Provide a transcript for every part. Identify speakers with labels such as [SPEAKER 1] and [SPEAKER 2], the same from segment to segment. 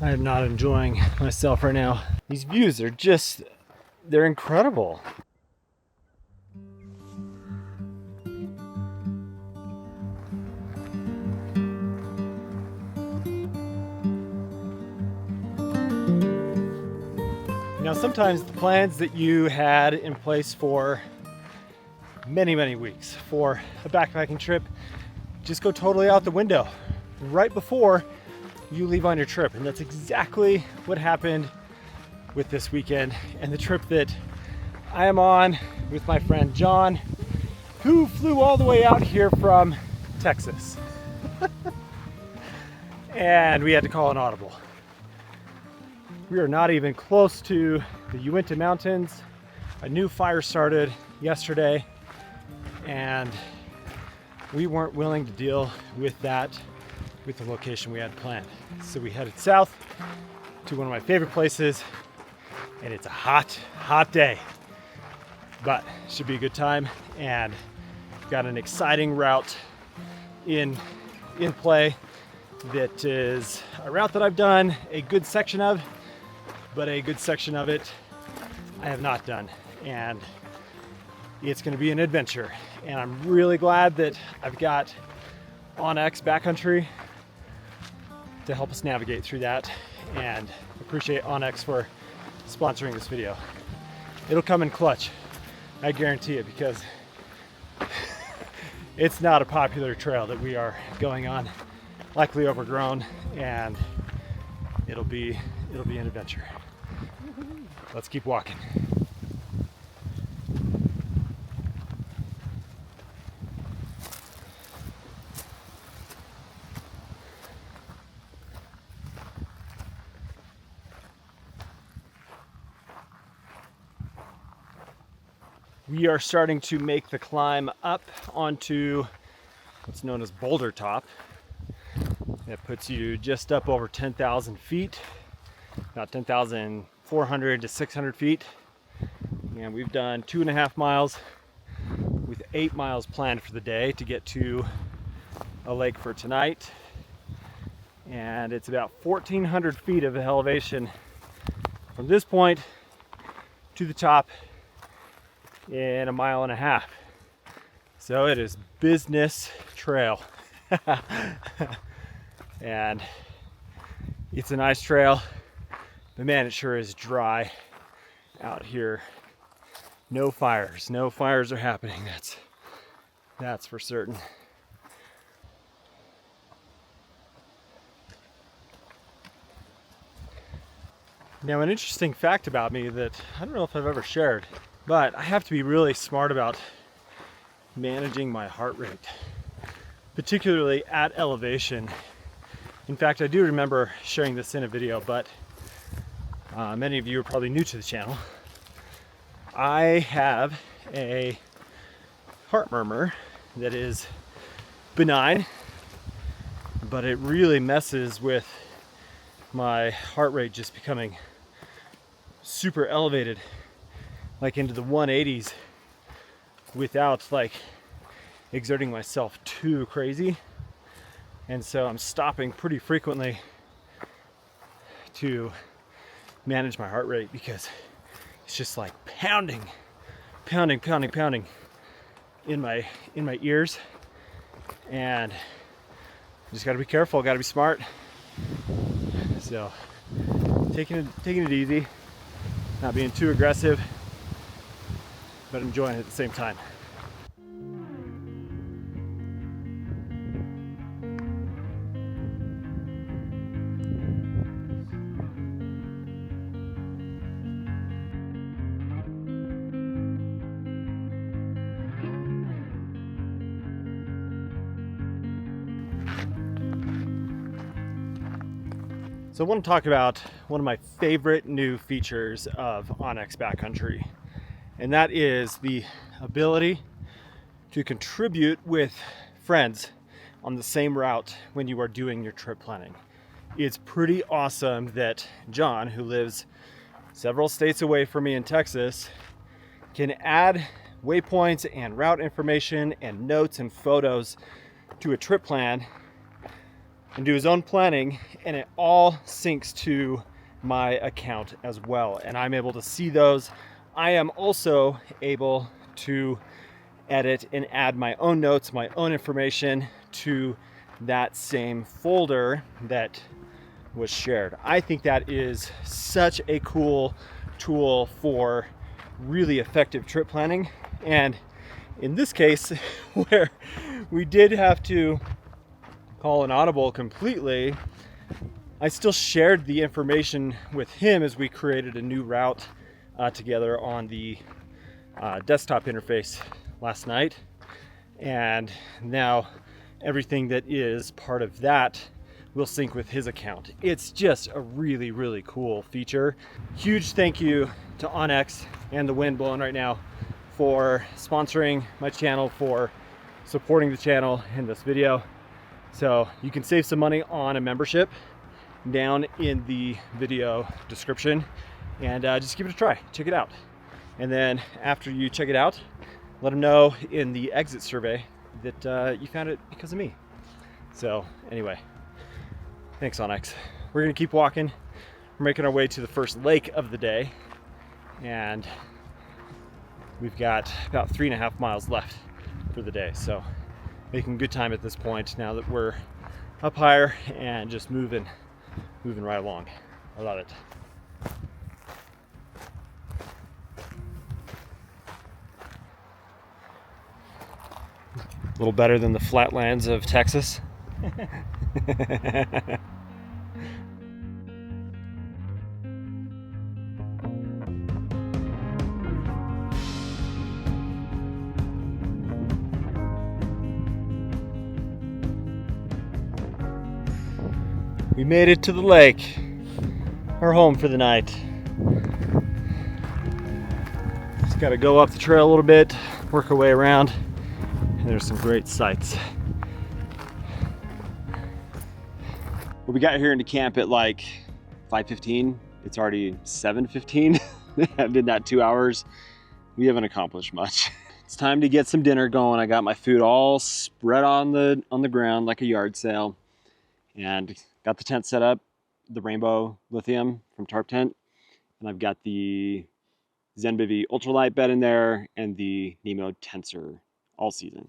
[SPEAKER 1] I am not enjoying myself right now. These views are just, they're incredible. Now, sometimes the plans that you had in place for many weeks for a backpacking trip just go totally out the window right before you leave on your trip. And that's exactly what happened with this weekend and the trip that I am on with my friend John, who flew all the way out here from Texas. And we had to call an audible. We are not even close to the Uinta Mountains. A new fire started yesterday, and we weren't willing to deal with that with the location we had planned. So we headed south to one of my favorite places, and it's a hot day, but it should be a good time. And got an exciting route in play that is a route that I've done a good section of, but a good section of it I have not done. And it's going to be an adventure. And I'm really glad that I've got OUTERWEAR Backcountry to help us navigate through that, and appreciate OUTERWEAR for sponsoring this video. It'll come in clutch, I guarantee it, because it's not a popular trail that we are going on, likely overgrown, and it'll be an adventure. Let's keep walking. We are starting to make the climb up onto what's known as Boulder top. That puts you just up over 10,000 feet, about 10,400 to 600 feet. And we've done 2.5 miles with 8 miles planned for the day to get to a lake for tonight. And it's about 1,400 feet of elevation from this point to the top in 1.5 miles. So it is business trail. And it's a nice trail, but man, it sure is dry out here. No fires are happening. That's for certain. Now, an interesting fact about me that I don't know if I've ever shared, but I have to be really smart about managing my heart rate, particularly at elevation. In fact, I do remember sharing this in a video, but many of you are probably new to the channel. I have a heart murmur that is benign, but it really messes with my heart rate just becoming super elevated, like into the 180s, without like exerting myself too crazy. And so I'm stopping pretty frequently to manage my heart rate, because it's just like pounding in my ears. And you just got to be careful, got to be smart. So taking it easy, not being too aggressive, but enjoying it at the same time. So I want to talk about one of my favorite new features of OUTERWEAR Backcountry, and that is the ability to contribute with friends on the same route when you are doing your trip planning. It's pretty awesome that John, who lives several states away from me in Texas, can add waypoints and route information and notes and photos to a trip plan and do his own planning, and it all syncs to my account as well, and I'm able to see those. I am also able to edit and add my own notes, my own information to that same folder that was shared. I think that is such a cool tool for really effective trip planning. And in this case, where we did have to call an audible completely, I still shared the information with him as we created a new route together on the desktop interface last night. And now everything that is part of that will sync with his account. It's just a really, really cool feature. Huge thank you to Onyx and the wind blowing right now for sponsoring my channel, for supporting the channel in this video. So you can save some money on a membership down in the video description, and just give it a try, check it out. And then after you check it out, let them know in the exit survey that you found it because of me. So anyway, thanks Onyx. We're gonna keep walking. We're making our way to the first lake of the day, and we've got about 3.5 miles left for the day. So making good time at this point now that we're up higher and just moving right along. I love it. A little better than the flatlands of Texas. We made it to the lake, our home for the night. Just gotta go up the trail a little bit, work our way around, and there's some great sights. Well, we got here into camp at like 5:15. It's already 7:15. I've been that 2 hours. We haven't accomplished much. It's time to get some dinner going. I got my food all spread on the ground like a yard sale, and got the tent set up, the Rainbow Lithium from Tarp Tent, and I've got the Zenbivy Ultralight bed in there and the Nemo Tensor all season.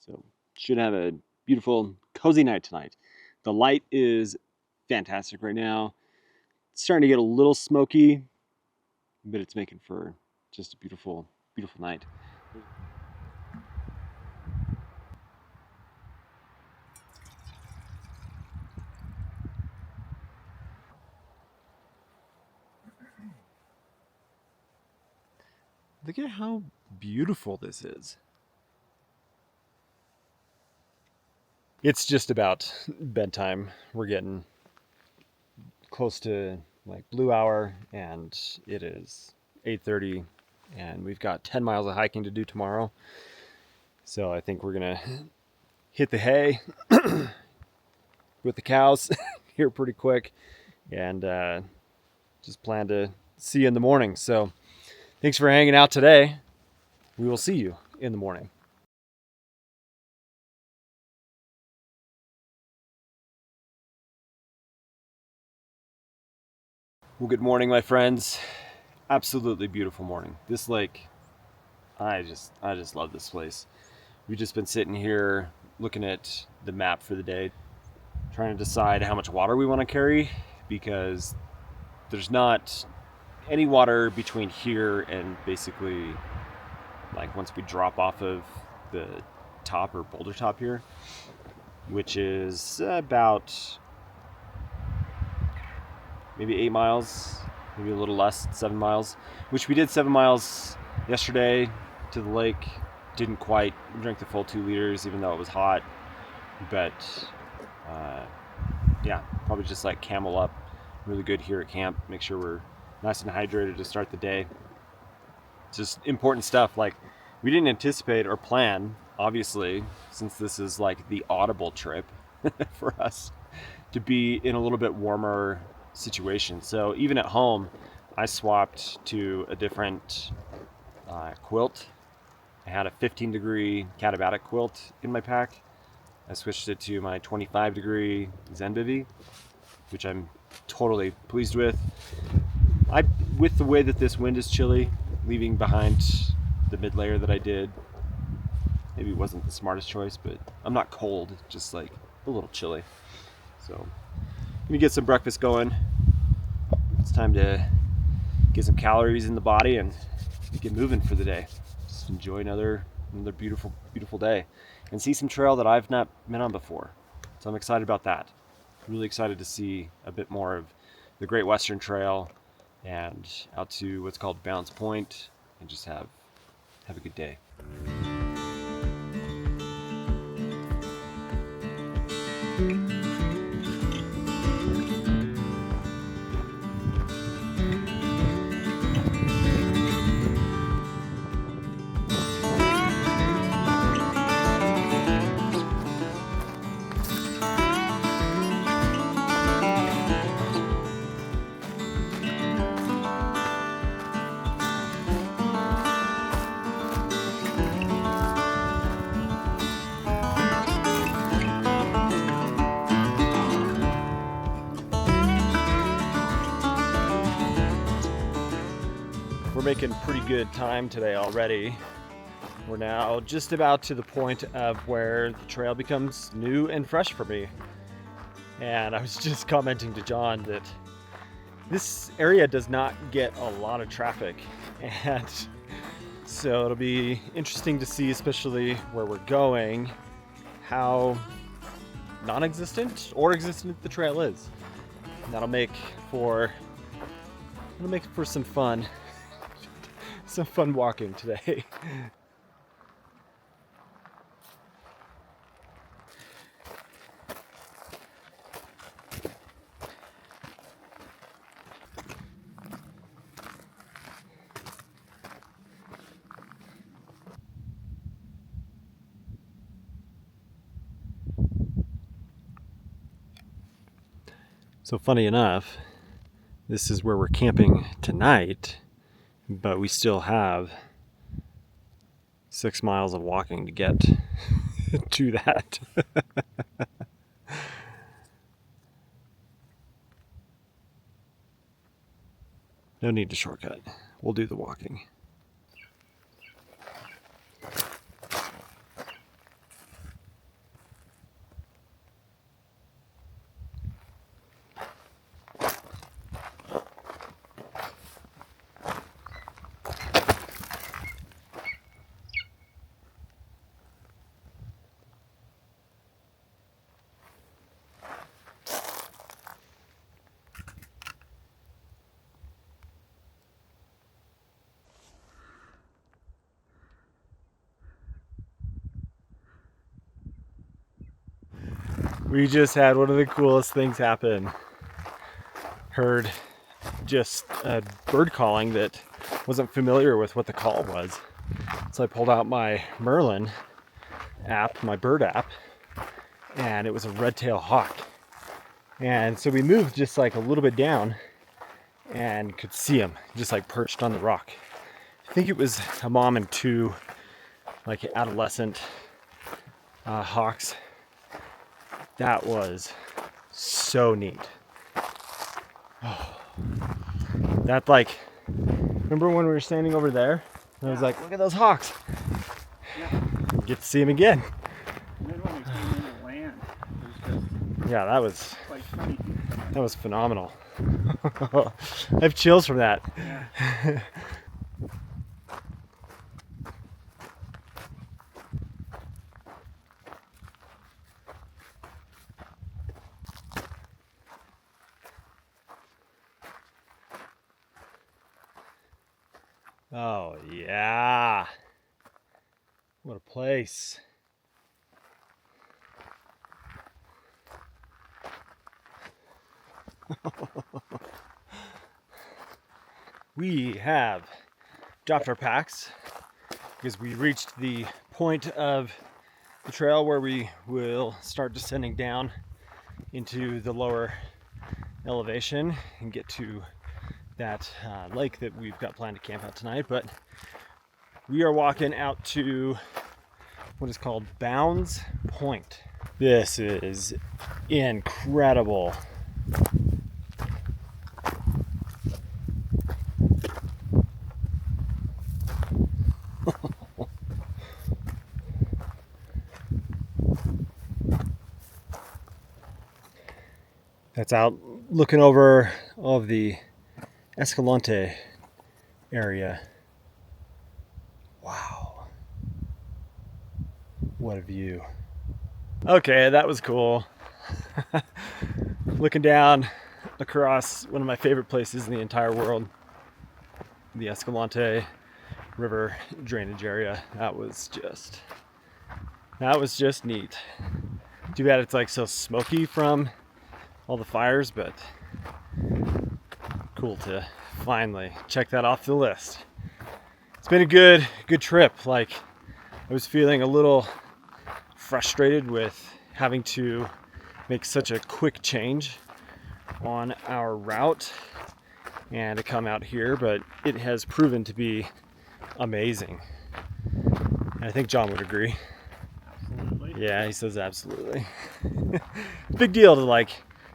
[SPEAKER 1] So should have a beautiful, cozy night tonight. The light is fantastic right now. It's starting to get a little smoky, but it's making for just a beautiful, beautiful night. Look at how beautiful this is. It's just about bedtime. We're getting close to like blue hour, and it is 8:30, and we've got 10 miles of hiking to do tomorrow. So I think we're gonna hit the hay with the cows here pretty quick, and just plan to see you in the morning. So thanks for hanging out today. We will see you in the morning. Well, good morning, my friends. Absolutely beautiful morning. This lake, I just love this place. We've just been sitting here looking at the map for the day, trying to decide how much water we want to carry, because there's not any water between here and basically like once we drop off of the top or boulder top here, which is about maybe 8 miles, maybe a little less, 7 miles, which we did 7 miles yesterday to the lake. Didn't quite drink the full 2 liters, even though it was hot, but yeah, probably just like camel up really good here at camp. Make sure we're nice and hydrated to start the day. Just important stuff. Like, we didn't anticipate or plan, obviously, since this is like the audible trip for us, to be in a little bit warmer situation. So even at home, I swapped to a different quilt. I had a 15-degree Katabatic quilt in my pack, I switched it to my 25-degree Zen bivy, which I'm totally pleased with. With the way that this wind is chilly, leaving behind the mid layer that I did, maybe it wasn't the smartest choice, but I'm not cold, just like a little chilly. So let me get some breakfast going. It's time to get some calories in the body and get moving for the day. Just enjoy another beautiful, beautiful day and see some trail that I've not been on before. So I'm excited about that. Really excited to see a bit more of the Great Western Trail and out to what's called Bounds Point and just have a good day. We're making pretty good time today already. We're now just about to the point of where the trail becomes new and fresh for me. And I was just commenting to John that this area does not get a lot of traffic. And so it'll be interesting to see, especially where we're going, how non-existent or existent the trail is. And that'll make for some fun. Some fun walking today. So funny enough, this is where we're camping tonight. But we still have 6 miles of walking to get to that. No need to shortcut. We'll do the walking. We just had one of the coolest things happen. Heard just a bird calling that wasn't familiar with what the call was. So I pulled out my Merlin app, my bird app, and it was a red-tailed hawk. And so we moved just like a little bit down and could see him just like perched on the rock. I think it was a mom and 2 like adolescent hawks. That was so neat. Oh, that remember when we were standing over there? And I was like, look at those hawks.
[SPEAKER 2] Yeah.
[SPEAKER 1] Get to see them again.
[SPEAKER 2] And then when we came into land, it was just
[SPEAKER 1] yeah, that was
[SPEAKER 2] like 20 feet.
[SPEAKER 1] That was phenomenal. I have chills from that.
[SPEAKER 2] Yeah.
[SPEAKER 1] Oh yeah. What a place. We have dropped our packs because we reached the point of the trail where we will start descending down into the lower elevation and get to that lake that we've got planned to camp out tonight. But we are walking out to what is called Bounds Point. This is incredible. That's out looking over all of the Escalante area. Wow. What a view. Okay, that was cool. Looking down across one of my favorite places in the entire world, the Escalante River drainage area. That was just neat. Too bad it's like so smoky from all the fires, but cool to finally check that off the list. It's been a good trip. Like, I was feeling a little frustrated with having to make such a quick change on our route and to come out here, but it has proven to be amazing. And I think John would agree.
[SPEAKER 2] Absolutely.
[SPEAKER 1] Yeah, he says absolutely. Big deal to like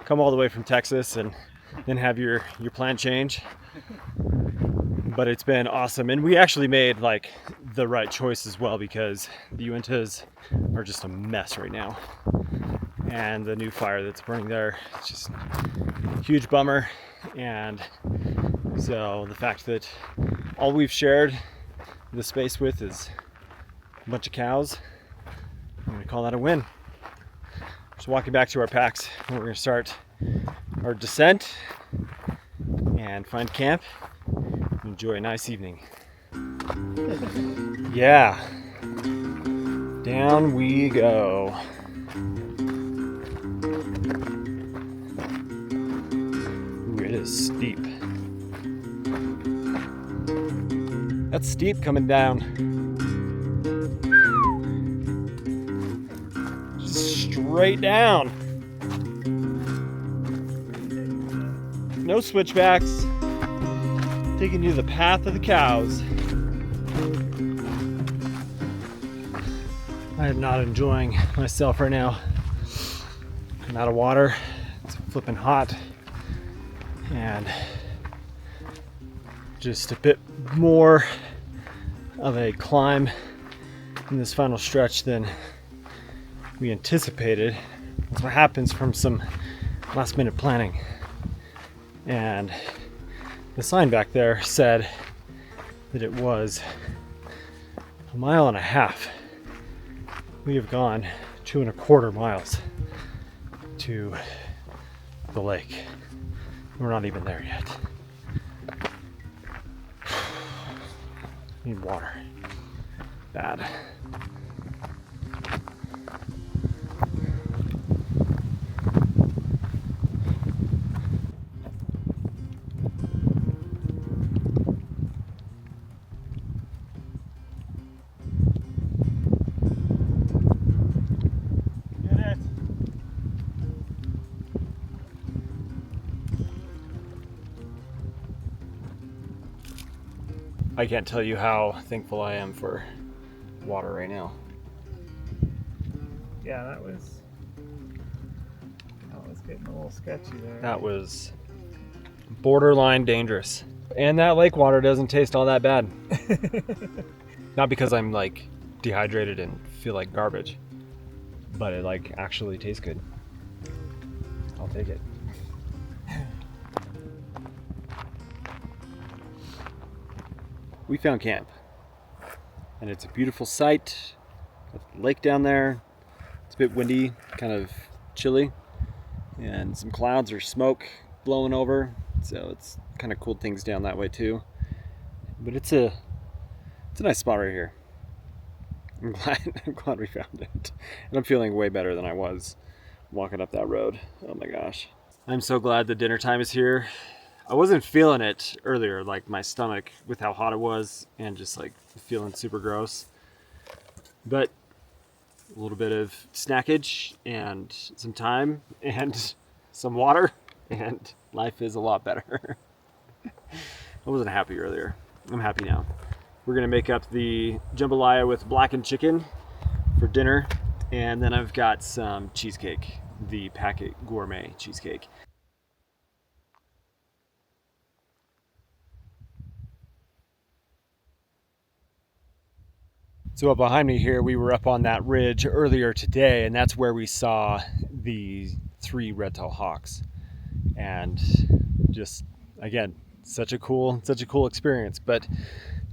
[SPEAKER 1] come all the way from Texas and then have your plan change. But it's been awesome, and we actually made like the right choice as well, because the Uintas are just a mess right now, and the new fire that's burning there, it's just a huge bummer. And so the fact that all we've shared the space with is a bunch of cows, I'm gonna call that a win. Just walking back to our packs, and we're gonna start our descent and find camp. Enjoy a nice evening. Yeah, down we go. Ooh, it is steep. That's steep coming down. Just straight down. No switchbacks. Taking you to the path of the cows. I am not enjoying myself right now. I'm out of water. It's flipping hot. And just a bit more of a climb in this final stretch than we anticipated. That's what happens from some last minute planning. And the sign back there said that it was 1.5 miles. We have gone 2.25 miles to the lake. We're not even there yet. Need water. Bad. I can't tell you how thankful I am for water right now.
[SPEAKER 2] Yeah, that was getting a little sketchy there.
[SPEAKER 1] That was borderline dangerous. And that lake water doesn't taste all that bad. Not because I'm like dehydrated and feel like garbage, but it like actually tastes good. I'll take it. We found camp, and it's a beautiful sight. Got the lake down there. It's a bit windy, kind of chilly, and some clouds or smoke blowing over, so it's kind of cooled things down that way too. But it's a nice spot right here. I'm glad we found it, and I'm feeling way better than I was walking up that road. Oh my gosh, I'm so glad the dinner time is here. I wasn't feeling it earlier, like my stomach with how hot it was and just like feeling super gross. But a little bit of snackage and some time and some water, and life is a lot better. I wasn't happy earlier. I'm happy now. We're gonna make up the jambalaya with blackened chicken for dinner, And then I've got some cheesecake, the Packet Gourmet cheesecake. So up behind me here, we were up on that ridge earlier today, and that's where we saw the 3 red-tailed hawks. And just, again, such a cool experience. But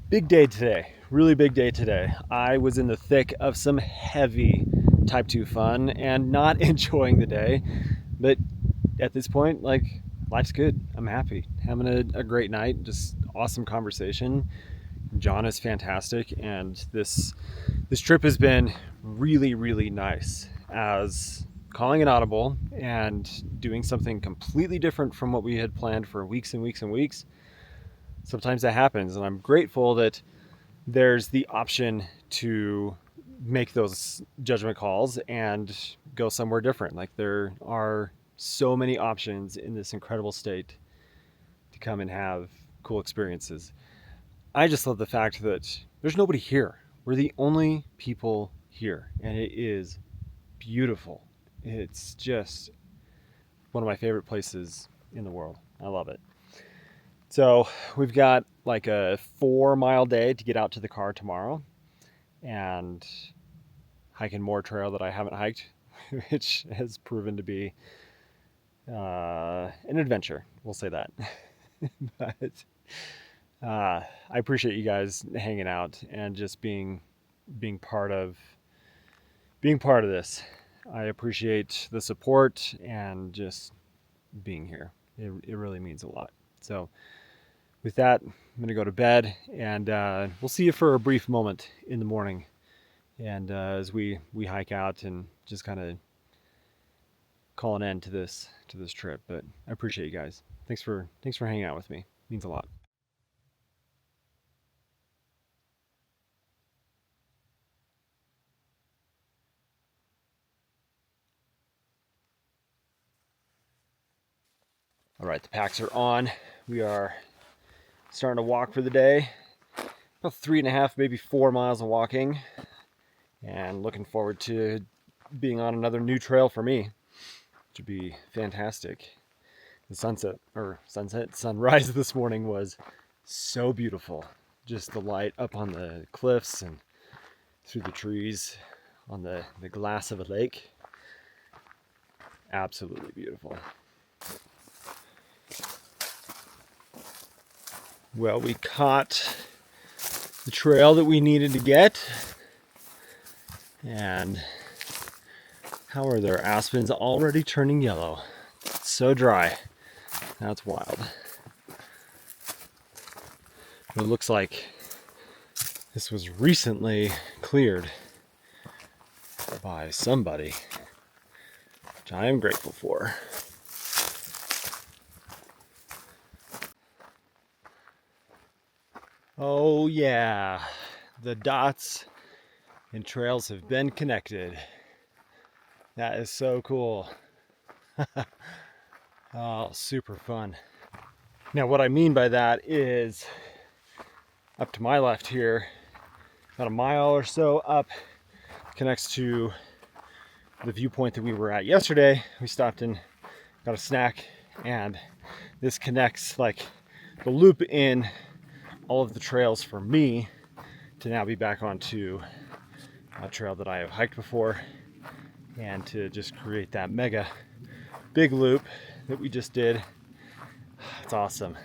[SPEAKER 1] big day today, really big day today. I was in the thick of some heavy type 2 fun and not enjoying the day. But at this point, like, life's good. I'm happy. Having a great night, just awesome conversation. John is fantastic, and this trip has been really nice, as calling an audible and doing something completely different from what we had planned for weeks and weeks and weeks. Sometimes that happens, and I'm grateful that there's the option to make those judgment calls and go somewhere different. Like, there are so many options in this incredible state to come and have cool experiences. I just love the fact that there's nobody here. We're the only people here, and it is beautiful. It's just one of my favorite places in the world. I love it. So we've got like a 4-mile day to get out to the car tomorrow and hiking more trail that I haven't hiked, which has proven to be an adventure. We'll say that. But I appreciate you guys hanging out and just being part of this. I appreciate the support and just being here. It really means a lot. So with that, I'm going to go to bed, and we'll see you for a brief moment in the morning. And as we hike out and just kind of call an end to this trip. But I appreciate you guys. Thanks for hanging out with me. It means a lot. All right, the packs are on. We are starting to walk for the day. About 3.5, maybe 4 miles of walking, and looking forward to being on another new trail for me, which would be fantastic. The sunrise this morning was so beautiful. Just the light up on the cliffs and through the trees on the glass of a lake. Absolutely beautiful. Well, we caught the trail that we needed to get. And how are their aspens already turning yellow? It's so dry. That's wild. It looks like this was recently cleared by somebody, which I am grateful for. Oh yeah, the dots and trails have been connected. That is so cool. Oh, super fun. Now what I mean by that is, up to my left here, about a mile or so up, connects to the viewpoint that we were at yesterday. We stopped and got a snack, and this connects like the loop in all of the trails for me to now be back onto a trail that I have hiked before, and to just create that mega big loop that we just did. It's awesome.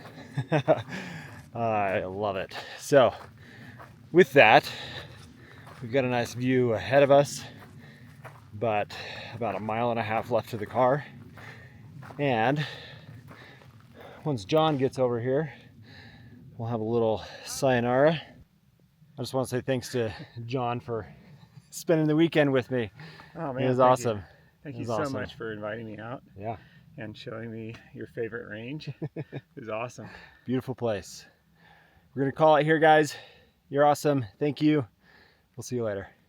[SPEAKER 1] I love it. So with that, we've got a nice view ahead of us, but about 1.5 miles left to the car. And once John gets over here, we'll have a little sayonara. I just want to say thanks to John for spending the weekend with me.
[SPEAKER 2] Oh man,
[SPEAKER 1] it was awesome.
[SPEAKER 2] Thank you so much for inviting me out.
[SPEAKER 1] Yeah.
[SPEAKER 2] And showing me your favorite range. It was awesome.
[SPEAKER 1] Beautiful place. We're going to call it here, guys. You're awesome. Thank you. We'll see you later.